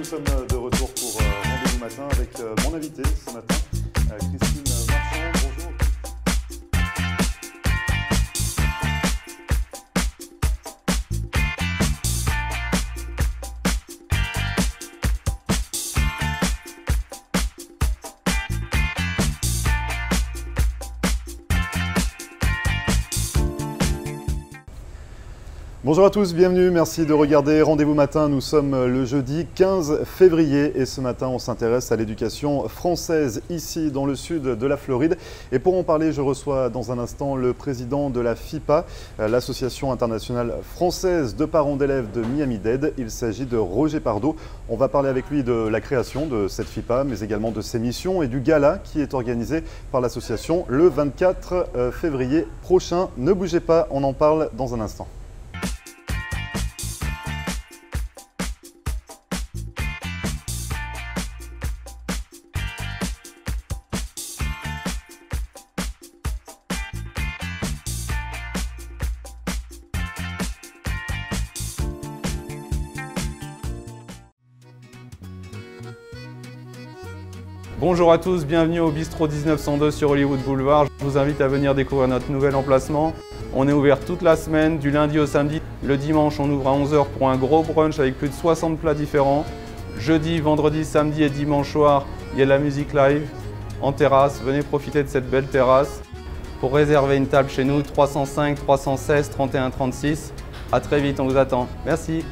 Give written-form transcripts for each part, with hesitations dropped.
nous sommes de retour pour Rendez-vous Matin avec mon invité ce matin, Christine Marchand. Bonjour. Bonjour à tous, bienvenue, merci de regarder Rendez-vous Matin. Nous sommes le jeudi 15 février et ce matin on s'intéresse à l'éducation française ici dans le sud de la Floride. Et pour en parler, je reçois dans un instant le président de la FIPA, l'Association internationale française de parents d'élèves de Miami-Dade. Il s'agit de Roger Pardo. On va parler avec lui de la création de cette FIPA, mais également de ses missions et du gala qui est organisé par l'association le 24 février prochain. Ne bougez pas, on en parle dans un instant. Bonjour à tous, bienvenue au Bistrot 1902 sur Hollywood Boulevard. Je vous invite à venir découvrir notre nouvel emplacement. On est ouvert toute la semaine, du lundi au samedi. Le dimanche, on ouvre à 11 h pour un gros brunch avec plus de 60 plats différents. Jeudi, vendredi, samedi et dimanche soir, il y a de la musique live en terrasse. Venez profiter de cette belle terrasse. Pour réserver une table chez nous, 305 316 31 36. À très vite, on vous attend. Merci.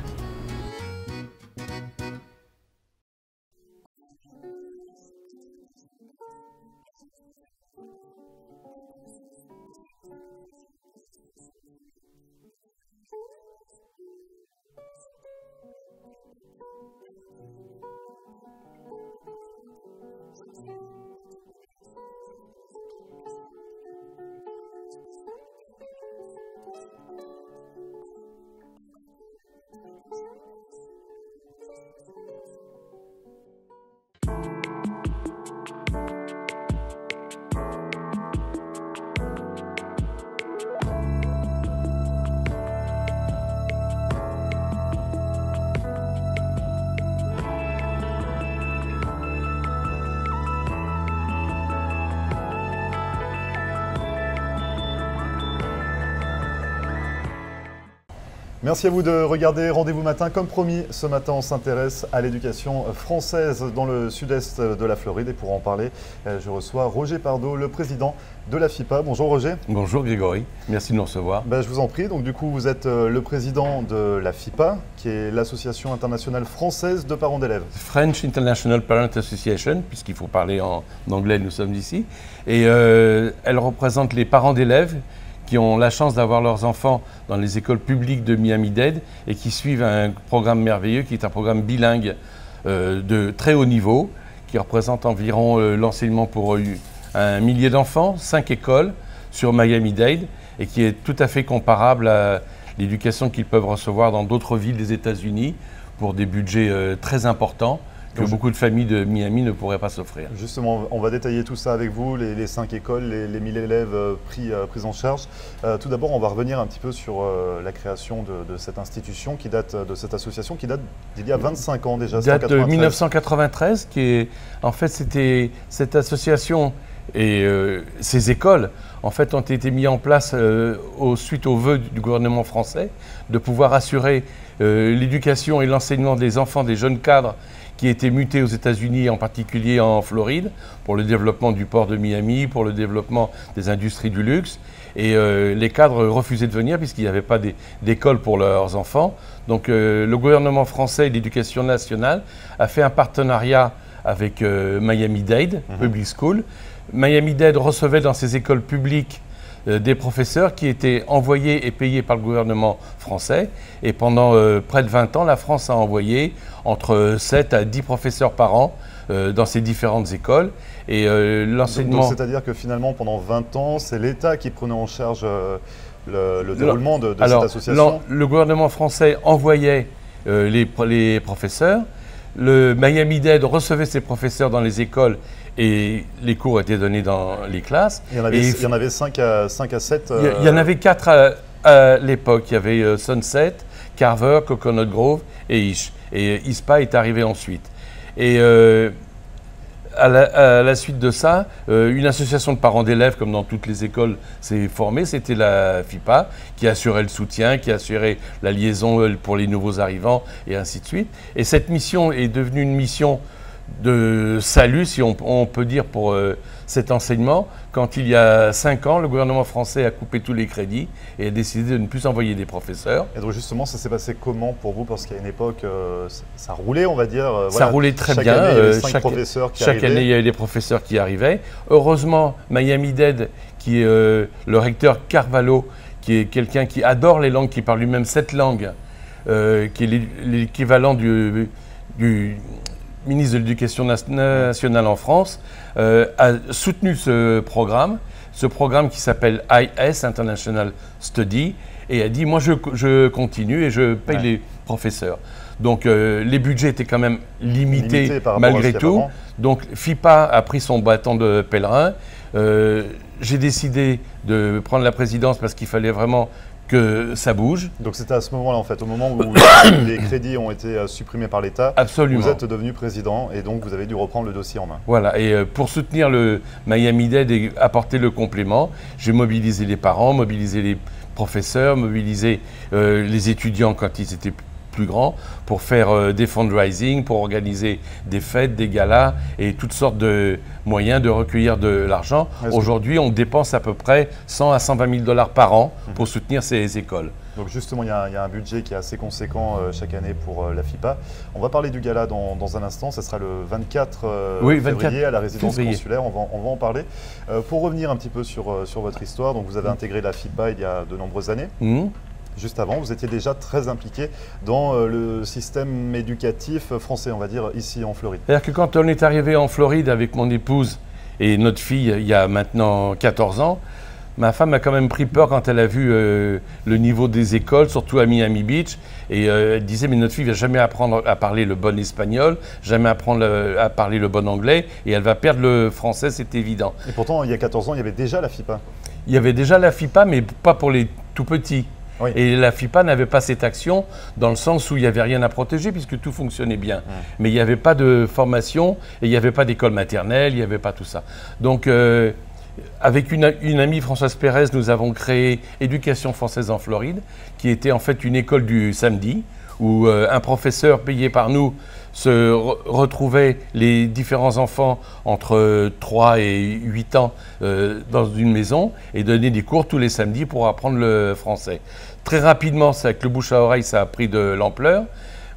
Merci à vous de regarder Rendez-vous Matin. Comme promis, ce matin, on s'intéresse à l'éducation française dans le sud-est de la Floride. Et pour en parler, je reçois Roger Pardo, le président de la FIPA. Bonjour Roger. Bonjour Grégory, merci de nous recevoir. Je vous en prie. Donc du coup, vous êtes le président de la FIPA, qui est l'Association internationale française de parents d'élèves. French International Parent Association, puisqu'il faut parler en anglais, nous sommes ici. Et elle représente les parents d'élèves qui ont la chance d'avoir leurs enfants dans les écoles publiques de Miami-Dade et qui suivent un programme merveilleux qui est un programme bilingue de très haut niveau, qui représente environ l'enseignement pour 1 millier d'enfants, 5 écoles sur Miami-Dade et qui est tout à fait comparable à l'éducation qu'ils peuvent recevoir dans d'autres villes des États-Unis pour des budgets très importants que beaucoup de familles de Miami ne pourraient pas s'offrir. Justement, on va détailler tout ça avec vous, les 5 écoles, les 1000 élèves pris en charge. Tout d'abord, on va revenir un petit peu sur la création de cette institution, de cette association qui date d'il y a 25 ans déjà. Date de 1993, en fait, c'était cette association et ces écoles en fait, ont été mises en place suite au vœu du gouvernement français de pouvoir assurer l'éducation et l'enseignement des enfants, des jeunes cadres qui étaient mutés aux États-Unis, en particulier en Floride, pour le développement du port de Miami, pour le développement des industries du luxe. Et les cadres refusaient de venir puisqu'il n'y avait pas d'école pour leurs enfants. Donc le gouvernement français et l'éducation nationale a fait un partenariat avec Miami-Dade Public School. Miami-Dade recevait dans ses écoles publiques des professeurs qui étaient envoyés et payés par le gouvernement français. Et pendant près de 20 ans, la France a envoyé entre 7 à 10 professeurs par an dans ces différentes écoles. Et l'enseignement... C'est-à-dire que finalement, pendant 20 ans, c'est l'État qui prenait en charge le déroulement de cette association? Le gouvernement français envoyait les professeurs. Le Miami-Dade recevait ses professeurs dans les écoles et les cours étaient donnés dans les classes. Il y en avait 5 à 7 Il y en avait 4 à l'époque. Il y avait Sunset, Carver, Coconut Grove et Ish. Et ISPA est arrivé ensuite. Et à la suite de ça, une association de parents d'élèves, comme dans toutes les écoles, s'est formée. C'était la FIPA qui assurait le soutien, qui assurait la liaison pour les nouveaux arrivants et ainsi de suite. Et cette mission est devenue une mission de salut, si on peut dire, pour cet enseignement, quand il y a 5 ans, le gouvernement français a coupé tous les crédits et a décidé de ne plus envoyer des professeurs. Et donc justement, ça s'est passé comment pour vous? Parce qu'à une époque, ça roulait, on va dire. Ça roulait très bien. Année, il y avait 5 professeurs qui arrivaient. Chaque année, il y avait des professeurs qui arrivaient. Heureusement, Miami-Dade, qui est le recteur Carvalho, qui est quelqu'un qui adore les langues, qui parle lui-même 7 langues, qui est l'équivalent du ministre de l'Éducation nationale en France, a soutenu ce programme qui s'appelle IS, International Study, et a dit, moi je continue et je paye les professeurs. Donc les budgets étaient quand même limités malgré tout. Donc FIPA a pris son bâton de pèlerin. J'ai décidé de prendre la présidence parce qu'il fallait vraiment que ça bouge. Donc c'était à ce moment-là, en fait, au moment où les crédits ont été supprimés par l'État. Absolument. Vous êtes devenu président et donc vous avez dû reprendre le dossier en main. Voilà, et pour soutenir le Miami-Dade et apporter le complément, j'ai mobilisé les parents, mobilisé les professeurs, mobilisé les étudiants quand ils étaient plus grands, pour faire des fundraising, pour organiser des fêtes, des galas et toutes sortes de moyens de recueillir de l'argent. Aujourd'hui, on dépense à peu près 100 à 120 000 $ par an pour soutenir ces écoles. Donc justement, il y a un budget qui est assez conséquent chaque année pour la FIPA. On va parler du gala dans un instant. Ce sera le 24 février à la résidence consulaire. On va en parler. Pour revenir un petit peu sur votre histoire, donc vous avez intégré la FIPA il y a de nombreuses années. Juste avant, vous étiez déjà très impliqué dans le système éducatif français, on va dire, ici en Floride. C'est-à-dire que quand on est arrivé en Floride avec mon épouse et notre fille, il y a maintenant 14 ans, ma femme a quand même pris peur quand elle a vu le niveau des écoles, surtout à Miami Beach. Et elle disait, mais notre fille ne va jamais apprendre à parler le bon espagnol, jamais apprendre à parler le bon anglais, et elle va perdre le français, c'est évident. Et pourtant, il y a 14 ans, il y avait déjà la FIPA. Il y avait déjà la FIPA, mais pas pour les tout petits. Oui. Et la FIPA n'avait pas cette action dans le sens où il n'y avait rien à protéger puisque tout fonctionnait bien. Mais il n'y avait pas de formation et il n'y avait pas d'école maternelle, il n'y avait pas tout ça. Donc avec une amie, Françoise Pérez, nous avons créé Éducation française en Floride, qui était en fait une école du samedi où un professeur payé par nous se retrouvait les différents enfants entre 3 et 8 ans dans une maison et donnait des cours tous les samedis pour apprendre le français. Très rapidement, avec le bouche à oreille, ça a pris de l'ampleur.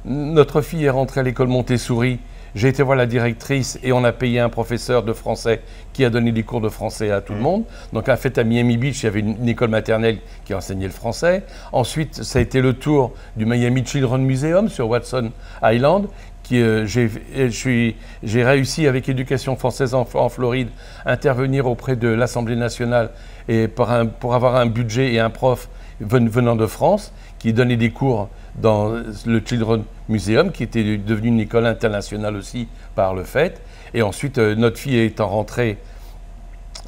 Notre fille est rentrée à l'école Montessori. J'ai été voir la directrice et on a payé un professeur de français qui a donné des cours de français à tout le monde. Donc en fait, à Miami Beach, il y avait une école maternelle qui enseignait le français. Ensuite, ça a été le tour du Miami Children's Museum sur Watson Island. J'ai réussi avec Éducation française en Floride à intervenir auprès de l'Assemblée nationale et pour avoir un budget et un prof venant de France qui donnait des cours dans le Children's Museum, qui était devenu une école internationale aussi par le fait. Et ensuite, notre fille étant rentrée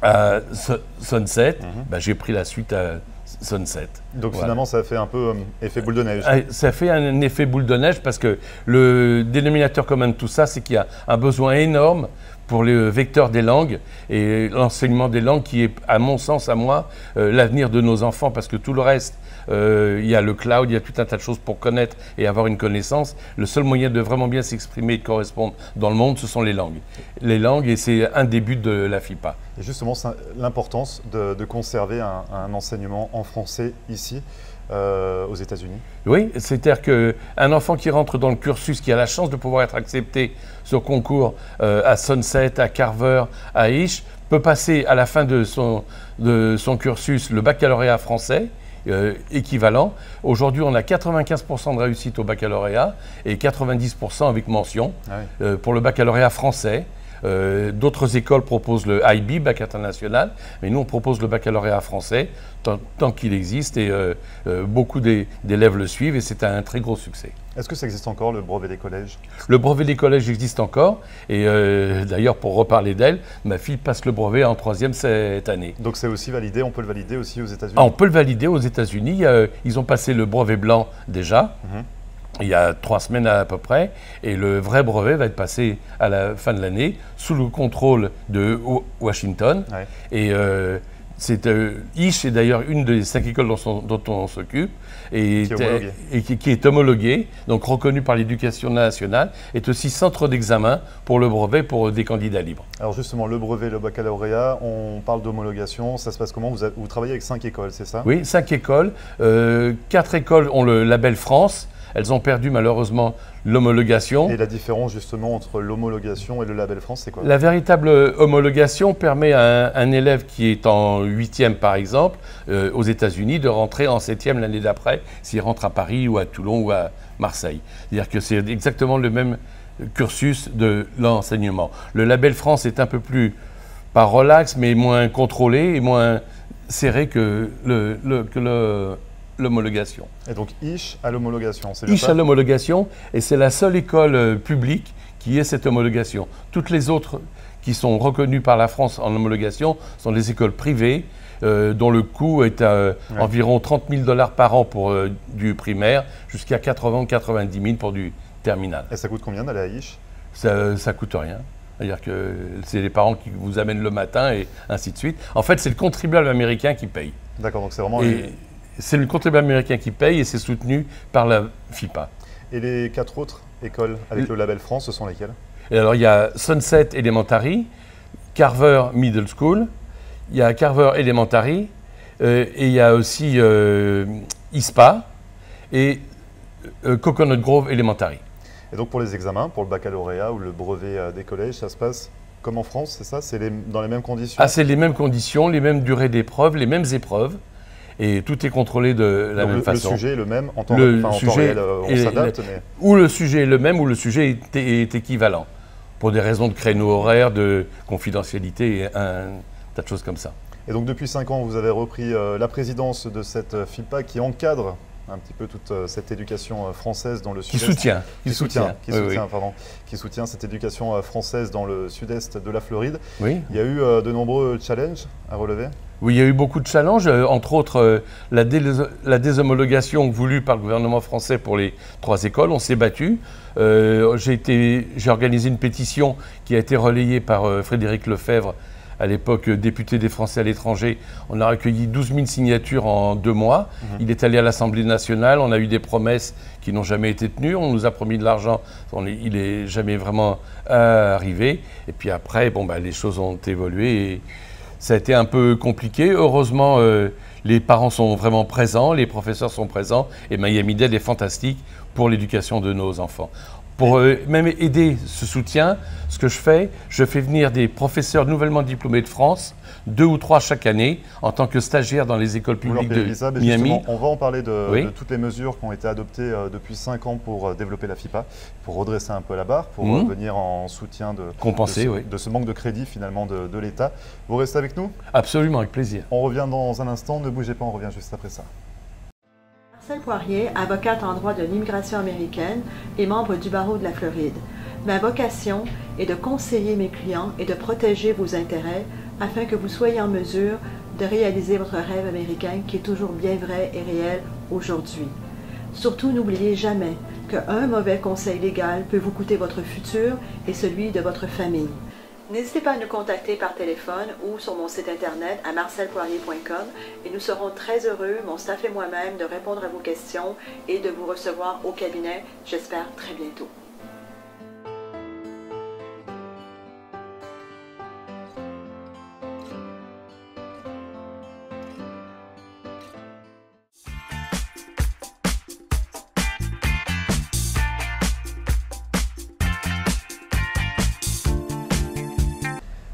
à Sunset, j'ai pris la suite à Sunset. Donc finalement, ça a fait un peu effet boule de neige. Ça fait un effet boule de neige parce que le dénominateur commun de tout ça, c'est qu'il y a un besoin énorme pour le vecteur des langues et l'enseignement des langues qui est, à mon sens, à moi, l'avenir de nos enfants parce que tout le reste, il y a le cloud, il y a tout un tas de choses pour connaître et avoir une connaissance. Le seul moyen de vraiment bien s'exprimer et de correspondre dans le monde, ce sont les langues. Les langues, et c'est un des buts de la FIPA. Et justement, l'importance de conserver un enseignement en français ici, aux États-Unis. Oui, c'est-à-dire qu'un enfant qui rentre dans le cursus, qui a la chance de pouvoir être accepté sur concours à Sunset, à Carver, à Ish, peut passer à la fin de son cursus le baccalauréat français, équivalent. Aujourd'hui, on a 95% de réussite au baccalauréat et 90% avec mention pour le baccalauréat français. D'autres écoles proposent le IB, bac international, mais nous on propose le baccalauréat français tant qu'il existe et beaucoup d'élèves le suivent et c'est un très gros succès. Est-ce que ça existe encore, le brevet des collèges? Le brevet des collèges existe encore et d'ailleurs pour reparler d'elle, ma fille passe le brevet en 3e cette année. Donc c'est aussi validé, on peut le valider aussi aux États-Unis? On peut le valider aux États-Unis, ils ont passé le brevet blanc déjà. il y a 3 semaines à peu près, et le vrai brevet va être passé à la fin de l'année sous le contrôle de Washington. Ouais. Et ISH est d'ailleurs une des 5 écoles dont on s'occupe et qui est homologuée, donc reconnue par l'éducation nationale, est aussi centre d'examen pour le brevet pour des candidats libres. Alors justement, le brevet, le baccalauréat, on parle d'homologation, ça se passe comment? Vous travaillez avec 5 écoles, c'est ça? Oui, 5 écoles. 4 écoles ont le label France. Elles ont perdu malheureusement l'homologation. Et la différence justement entre l'homologation et le label France, c'est quoi? La véritable homologation permet à un élève qui est en 8e par exemple, aux États-Unis, de rentrer en 7e l'année d'après, s'il rentre à Paris ou à Toulon ou à Marseille. C'est-à-dire que c'est exactement le même cursus de l'enseignement. Le label France est un peu plus, pas relax, mais moins contrôlé et moins serré que l'homologation. Et donc ISH à l'homologation, c'est bien ISH ça? à l'homologation, et c'est la seule école publique qui ait cette homologation. Toutes les autres qui sont reconnues par la France en homologation sont des écoles privées dont le coût est à environ 30 000 $ par an pour du primaire, jusqu'à 80 90 000 pour du terminal. Et ça coûte combien d'aller à ISH? Ça coûte rien. C'est-à-dire que c'est les parents qui vous amènent le matin et ainsi de suite. En fait, c'est le contribuable américain qui paye. D'accord, donc c'est vraiment... C'est le contribuable américain qui paye et c'est soutenu par la FIPA. Et les 4 autres écoles avec le label France, ce sont lesquelles? Et alors, il y a Sunset Elementary, Carver Middle School, il y a Carver Elementary, et il y a aussi ISPA et Coconut Grove Elementary. Et donc pour les examens, pour le baccalauréat ou le brevet des collèges, ça se passe comme en France, c'est ça? C'est dans les mêmes conditions? Ah, c'est les mêmes conditions, les mêmes durées d'épreuves, les mêmes épreuves. Et tout est contrôlé de la même façon. Le sujet est le même en temps réel, on s'adapte. Ou le sujet est le même, ou le sujet est équivalent. Pour des raisons de créneau horaire, de confidentialité et un tas de choses comme ça. Et donc depuis 5 ans, vous avez repris la présidence de cette FIPA qui encadre un petit peu toute cette éducation française dans le sud-est. Qui soutient cette éducation française dans le sud-est de la Floride. Oui. Il y a eu de nombreux challenges à relever? Oui, il y a eu beaucoup de challenges, entre autres la déshomologation voulue par le gouvernement français pour les 3 écoles. On s'est battu. J'ai organisé une pétition qui a été relayée par Frédéric Lefebvre, à l'époque député des Français à l'étranger. On a recueilli 12 000 signatures en 2 mois. Il est allé à l'Assemblée nationale. On a eu des promesses qui n'ont jamais été tenues. On nous a promis de l'argent. Il n'est jamais vraiment arrivé. Et puis après, les choses ont évolué. Et ça a été un peu compliqué. Heureusement, les parents sont vraiment présents, les professeurs sont présents, et Miami-Dade est fantastique pour l'éducation de nos enfants. Pour même aider ce soutien, ce que je fais venir des professeurs nouvellement diplômés de France, 2 ou 3 chaque année, en tant que stagiaires dans les écoles publiques de Miami. On va en parler de toutes les mesures qui ont été adoptées depuis 5 ans pour développer la FIPA, pour redresser un peu la barre, pour venir en soutien de ce manque de crédit finalement de l'État. Vous restez avec nous? Absolument, avec plaisir. On revient dans un instant, ne bougez pas, on revient juste après ça. Marcelle Poirier, avocate en droit de l'immigration américaine et membre du barreau de la Floride. Ma vocation est de conseiller mes clients et de protéger vos intérêts afin que vous soyez en mesure de réaliser votre rêve américain qui est toujours bien vrai et réel aujourd'hui. Surtout, n'oubliez jamais qu'un mauvais conseil légal peut vous coûter votre futur et celui de votre famille. N'hésitez pas à nous contacter par téléphone ou sur mon site internet à marcelpoirier.com et nous serons très heureux, mon staff et moi-même, de répondre à vos questions et de vous recevoir au cabinet, j'espère très bientôt.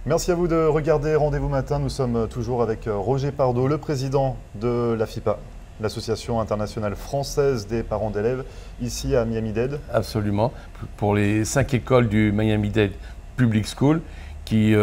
Merci à vous de regarder Rendez-vous Matin. Nous sommes toujours avec Roger Pardo, le président de la FIPA, l'Association internationale française des parents d'élèves, ici à Miami-Dade. Absolument, pour les 5 écoles du Miami-Dade Public School qui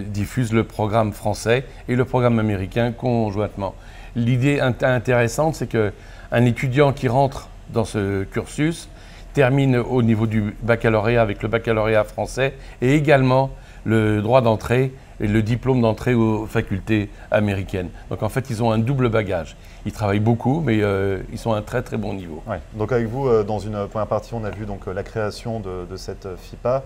diffusent le programme français et le programme américain conjointement. L'idée intéressante, c'est qu'un étudiant qui rentre dans ce cursus termine au niveau du baccalauréat avec le baccalauréat français et également le droit d'entrée et le diplôme d'entrée aux facultés américaines. Donc en fait, ils ont un double bagage. Ils travaillent beaucoup, mais ils sont à un très très bon niveau. Ouais. Donc avec vous, dans une première partie, on a vu donc, la création de cette FIPA.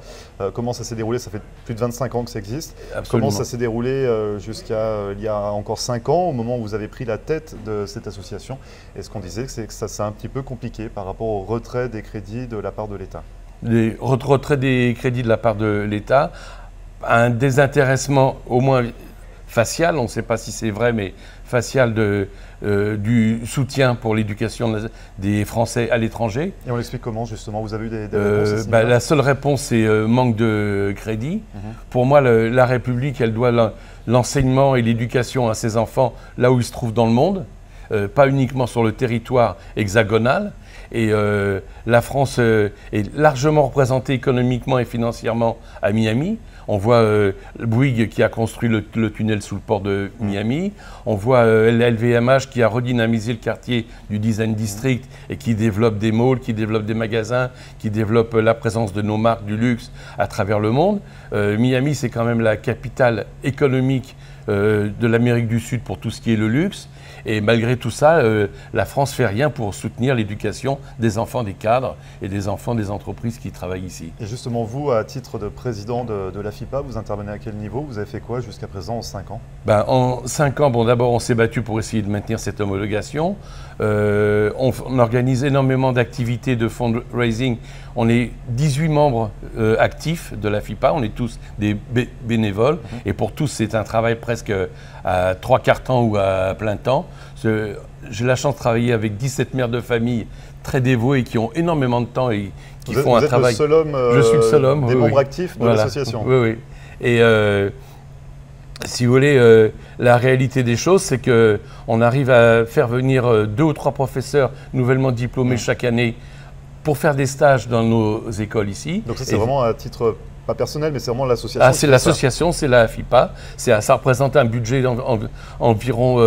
Comment ça s'est déroulé? Ça fait plus de 25 ans que ça existe. Absolument. Comment ça s'est déroulé jusqu'à il y a encore 5 ans, au moment où vous avez pris la tête de cette association? Et ce qu'on disait, c'est que ça c'est un petit peu compliqué par rapport au retrait des crédits de la part de l'État. Les retraits des crédits de la part de l'État, un désintéressement au moins facial, on ne sait pas si c'est vrai, mais facial du soutien pour l'éducation des Français à l'étranger. Et on l'explique comment justement? Vous avez eu des réponses à ce niveau-là? La seule réponse, c'est manque de crédit. Pour moi, la République, elle doit l'enseignement et l'éducation à ses enfants là où ils se trouvent dans le monde, pas uniquement sur le territoire hexagonal. Et la France est largement représentée économiquement et financièrement à Miami. On voit Bouygues qui a construit le tunnel sous le port de Miami. On voit LVMH qui a redynamisé le quartier du Design District et qui développe des malls, qui développe des magasins, qui développe la présence de nos marques du luxe à travers le monde. Miami, c'est quand même la capitale économique de l'Amérique du Sud pour tout ce qui est le luxe. Et malgré tout ça, la France ne fait rien pour soutenir l'éducation des enfants des cadres et des enfants des entreprises qui travaillent ici. Et justement, vous, à titre de président de la FIPA, vous intervenez à quel niveau? Vous avez fait quoi jusqu'à présent en 5 ans? En 5 ans, bon, d'abord, on s'est battu pour essayer de maintenir cette homologation. On organise énormément d'activités de fundraising. On est 18 membres actifs de la FIPA, on est tous des bénévoles. Et pour tous, c'est un travail presque à 3/4 temps ou à plein temps. J'ai la chance de travailler avec 17 mères de famille très dévouées qui ont énormément de temps et qui font un travail. Vous êtes le seul homme, Je suis le seul homme, des membres actifs de l'association. Oui, oui. Et si vous voulez, la réalité des choses, c'est qu'on arrive à faire venir 2 ou 3 professeurs nouvellement diplômés chaque année pour faire des stages dans nos écoles ici. Donc ça, c'est vraiment à titre, pas personnel, mais c'est vraiment l'association? Ah, c'est l'association, c'est la FIPA. Ça représente un budget d'environ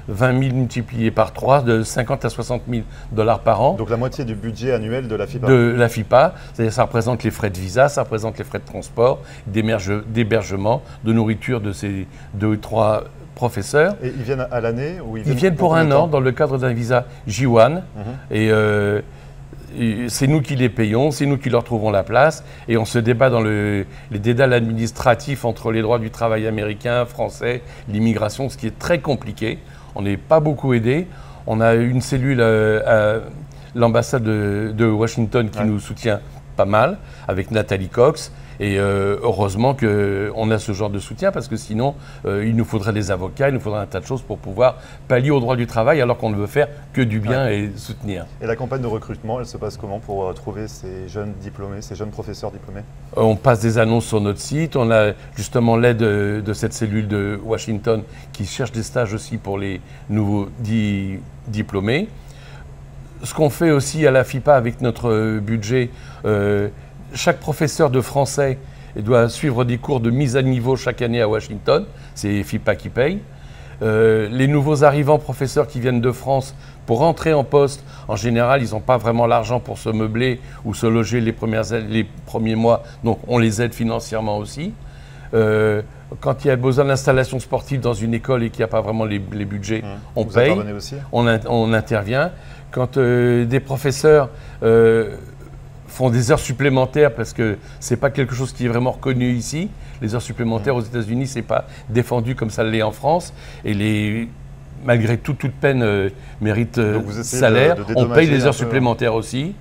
20 000 multiplié par 3, de 50 à 60 000 $ par an. Donc la moitié du budget annuel de la FIPA? De la FIPA, c'est-à-dire ça représente les frais de visa, ça représente les frais de transport, d'hébergement, de nourriture de ces 2 ou 3 professeurs. Et ils viennent à l'année ou ils viennent pour un an dans le cadre d'un visa J1. Et c'est nous qui les payons, c'est nous qui leur trouvons la place. Et on se débat dans les dédales administratifs entre les droits du travail américains, français, l'immigration, ce qui est très compliqué. On n'est pas beaucoup aidé. On a une cellule à l'ambassade de Washington qui nous soutient pas mal, avec Nathalie Cox. Et heureusement qu'on a ce genre de soutien parce que sinon, il nous faudrait des avocats, il nous faudrait un tas de choses pour pouvoir pallier au droit du travail alors qu'on ne veut faire que du bien et soutenir. Et la campagne de recrutement, elle se passe comment pour trouver ces jeunes diplômés, ces jeunes professeurs diplômés? On passe des annonces sur notre site. On a justement l'aide de cette cellule de Washington qui cherche des stages aussi pour les nouveaux diplômés. Ce qu'on fait aussi à la FIPA avec notre budget, chaque professeur de français doit suivre des cours de mise à niveau chaque année à Washington. C'est FIPA qui paye. Les nouveaux arrivants professeurs qui viennent de France, pour entrer en poste, en général, ils n'ont pas vraiment l'argent pour se meubler ou se loger les premiers mois. Donc, on les aide financièrement aussi. Quand il y a besoin d'installation sportive dans une école et qu'il n'y a pas vraiment les budgets, on paye. Vous intervenez aussi? On intervient. Quand des professeurs font des heures supplémentaires parce que ce n'est pas quelque chose qui est vraiment reconnu ici. Les heures supplémentaires aux États-Unis, ce n'est pas défendu comme ça l'est en France. Et malgré toute peine mérite salaire. On paye les heures supplémentaires aussi.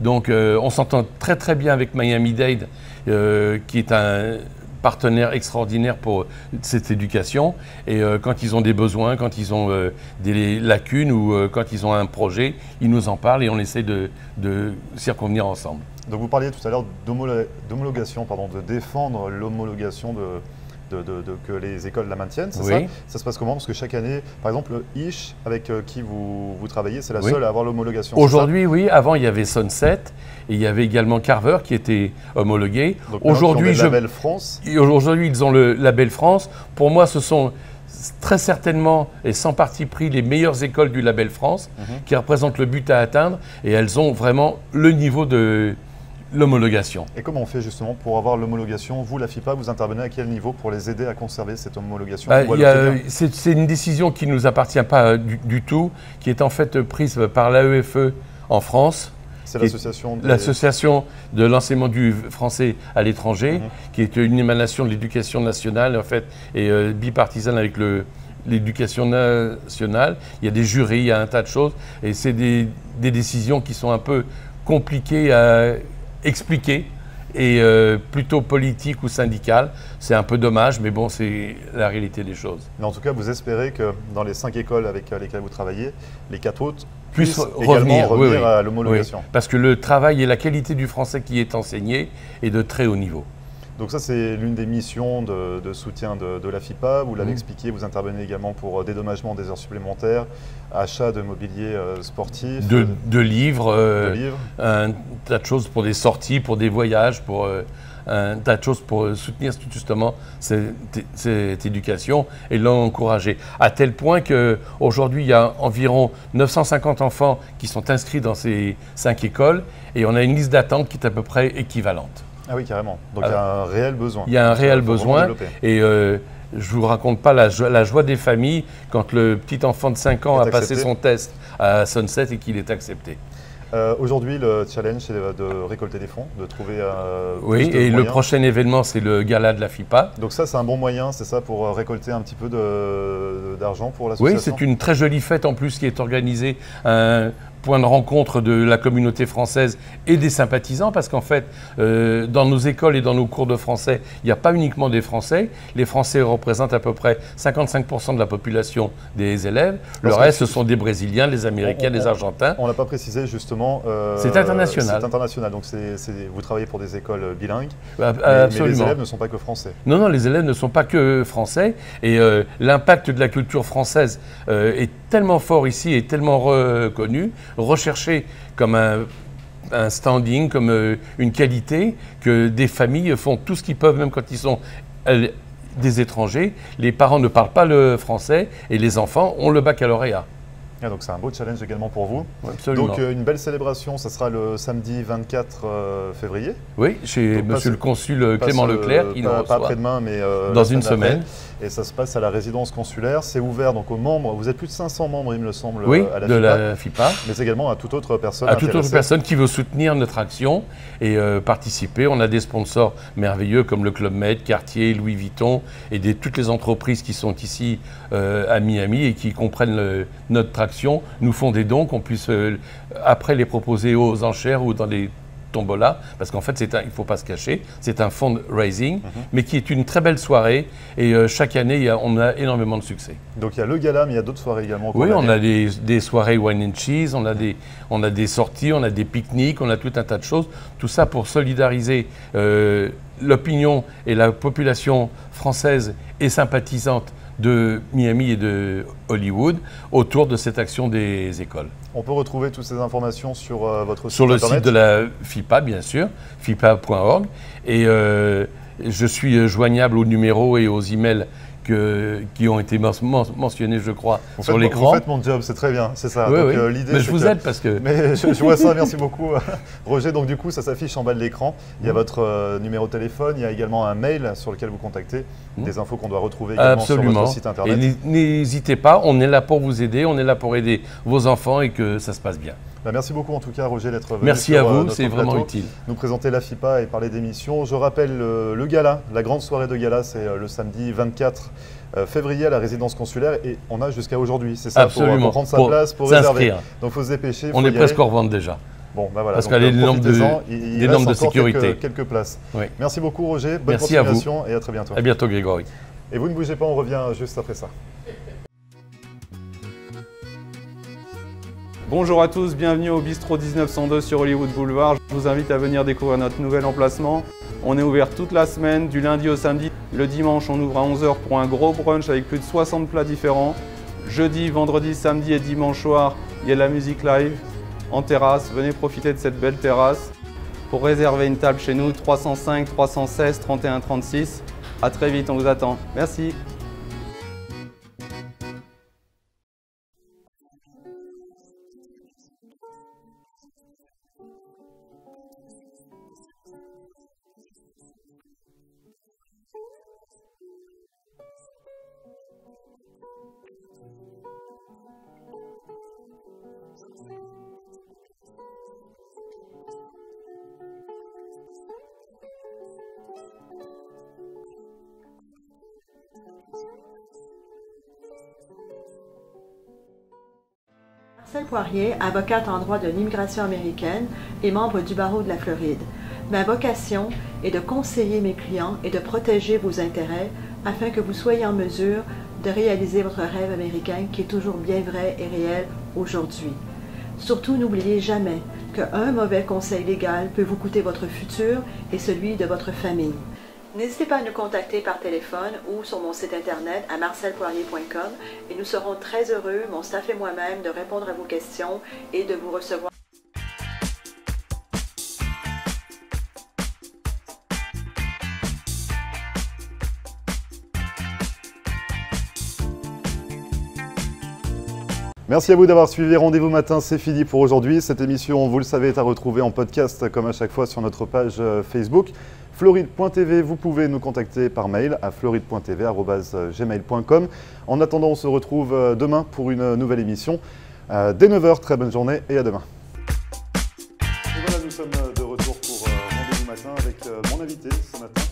Donc on s'entend très très bien avec Miami-Dade, qui est un partenaire extraordinaire pour cette éducation. Et quand ils ont des besoins, quand ils ont des lacunes ou quand ils ont un projet, ils nous en parlent et on essaie de s'y reconvenir ensemble. Donc vous parliez tout à l'heure d'homologation, de défendre l'homologation que les écoles la maintiennent, c'est ça? Ça se passe comment? Parce que chaque année, par exemple, ISH, avec qui vous travaillez, c'est la seule à avoir l'homologation. Aujourd'hui, oui. Avant, il y avait Sunset et il y avait également Carver qui était homologué. Aujourd'hui, ils ont le label France. Aujourd'hui, ils ont le label France. Pour moi, ce sont très certainement et sans parti pris les meilleures écoles du label France qui représentent le but à atteindre et elles ont vraiment le niveau l'homologation. Et comment on fait justement pour avoir l'homologation? Vous, la FIPA, vous intervenez à quel niveau pour les aider à conserver cette homologation? C'est une décision qui ne nous appartient pas du tout, qui est en fait prise par l'AEFE en France. C'est l'association de l'enseignement du français à l'étranger, qui est une émanation de l'éducation nationale en fait, et bipartisane avec l'éducation nationale. Il y a des jurys, il y a un tas de choses, et c'est des décisions qui sont un peu compliquées à expliquer et plutôt politiques ou syndicales. C'est un peu dommage, mais bon, c'est la réalité des choses. Mais en tout cas, vous espérez que dans les 5 écoles avec lesquelles vous travaillez, les 4 autres puissent revenir oui, à l'homologation. Oui, parce que le travail et la qualité du français qui est enseigné est de très haut niveau. Donc ça, c'est l'une des missions de soutien de la FIPA. Vous l'avez expliqué, vous intervenez également pour dédommagement des heures supplémentaires, achat de mobilier sportif. De livres, un tas de choses pour des sorties, pour des voyages, pour un tas de choses pour soutenir justement cette éducation et l'encourager. À tel point qu'aujourd'hui, il y a environ 950 enfants qui sont inscrits dans ces 5 écoles et on a une liste d'attente qui est à peu près équivalente. Ah oui, carrément. Donc il y a un réel besoin. Il y a un réel besoin et je ne vous raconte pas la joie des familles quand le petit enfant de 5 ans a passé son test à Sunset et qu'il est accepté. Aujourd'hui, le challenge, c'est de récolter des fonds, de trouver oui, plus de et moyens. le prochain événement, c'est le gala de la FIPA. Donc ça, c'est un bon moyen, c'est ça, pour récolter un petit peu d'argent pour l'association? Oui, c'est une très jolie fête en plus qui est organisée, un point de rencontre de la communauté française et des sympathisants, parce qu'en fait, dans nos écoles et dans nos cours de français, il n'y a pas uniquement des Français. Les Français représentent à peu près 55% de la population des élèves. Le reste, ce sont des Brésiliens, des Américains, des Argentins. On ne l'a pas précisé justement. C'est international. C'est international, donc vous travaillez pour des écoles bilingues, Absolument. mais les élèves ne sont pas que français. Non, non, les élèves ne sont pas que français. Et l'impact de la culture française est tellement fort ici et tellement reconnu, recherché comme un standing, comme une qualité, que des familles font tout ce qu'ils peuvent, même quand ils sont des étrangers. Les parents ne parlent pas le français et les enfants ont le baccalauréat. Ah, donc c'est un beau challenge également pour vous. Absolument. Donc une belle célébration, ça sera le samedi 24 février. Oui, chez monsieur le consul Clément Leclerc, qui nous reçoit. Pas après-demain, mais dans une semaine. Et ça se passe à la résidence consulaire. C'est ouvert donc aux membres. Vous êtes plus de 500 membres, il me semble, oui, à la de FIPA, la FIPA. Mais également à toute autre personne. À toute autre personne qui veut soutenir notre action et participer. On a des sponsors merveilleux comme le Club Med, Cartier, Louis Vuitton et toutes les entreprises qui sont ici à Miami et qui comprennent notre action, nous font des dons qu'on puisse après les proposer aux enchères ou dans les tombola, parce qu'en fait, il ne faut pas se cacher, c'est un fundraising, mais qui est une très belle soirée et chaque année, on a énormément de succès. Donc il y a le gala, mais il y a d'autres soirées également. Oui, on a des soirées wine and cheese, on a des sorties, on a des pique-niques, on a tout un tas de choses. Tout ça pour solidariser l'opinion et la population française et sympathisante de Miami et de Hollywood autour de cette action des écoles. On peut retrouver toutes ces informations sur votre site sur le internet. site de la FIPA, bien sûr, fipa.org. Et je suis joignable aux numéros et aux emails qui ont été mentionnés, je crois, sur l'écran. Vous faites mon job, c'est très bien, c'est ça. Oui, donc, oui. l'idée, mais je vous aide parce que… Mais je vois ça, merci beaucoup Roger. Donc du coup, ça s'affiche en bas de l'écran. Il y a votre numéro de téléphone, il y a également un mail sur lequel vous contactez, des infos qu'on doit retrouver également sur votre site internet. Et n'hésitez pas, on est là pour vous aider, on est là pour aider vos enfants et que ça se passe bien. Merci beaucoup en tout cas Roger d'être venu. Merci à vous, c'est vraiment utile. Nous présenter la FIPA et parler d'émissions. Je rappelle le gala, la grande soirée de gala, c'est le samedi 24 février à la résidence consulaire et on a jusqu'à aujourd'hui, c'est ça, pour prendre sa place, pour réserver. Donc il faut se dépêcher. On est presque en revente déjà. Bon, ben voilà. Parce qu'il y a des normes de sécurité. Quelques places. Oui. Merci beaucoup Roger, bonne Merci continuation et à très bientôt. À bientôt Grégory. Et vous ne bougez pas, on revient juste après ça. Bonjour à tous, bienvenue au Bistrot 1902 sur Hollywood Boulevard. Je vous invite à venir découvrir notre nouvel emplacement. On est ouvert toute la semaine, du lundi au samedi. Le dimanche, on ouvre à 11 h pour un gros brunch avec plus de 60 plats différents. Jeudi, vendredi, samedi et dimanche soir, il y a de la musique live en terrasse. Venez profiter de cette belle terrasse. Pour réserver une table chez nous, 305 316 31 36. À très vite, on vous attend. Merci. Marcel Poirier, avocate en droit de l'immigration américaine et membre du barreau de la Floride. Ma vocation est de conseiller mes clients et de protéger vos intérêts afin que vous soyez en mesure de réaliser votre rêve américain qui est toujours bien vrai et réel aujourd'hui. Surtout, n'oubliez jamais qu'un mauvais conseil légal peut vous coûter votre futur et celui de votre famille. N'hésitez pas à nous contacter par téléphone ou sur mon site internet à marcelpoirier.com et nous serons très heureux, mon staff et moi-même, de répondre à vos questions et de vous recevoir. Merci à vous d'avoir suivi Rendez-vous Matin, c'est fini pour aujourd'hui. Cette émission, vous le savez, est à retrouver en podcast comme à chaque fois sur notre page Facebook. Floride.tv, vous pouvez nous contacter par mail à floride.tv@gmail.com. En attendant, on se retrouve demain pour une nouvelle émission. Dès 9h, très bonne journée et à demain. Et voilà, nous sommes de retour pour Rendez-vous Matin avec mon invité ce matin.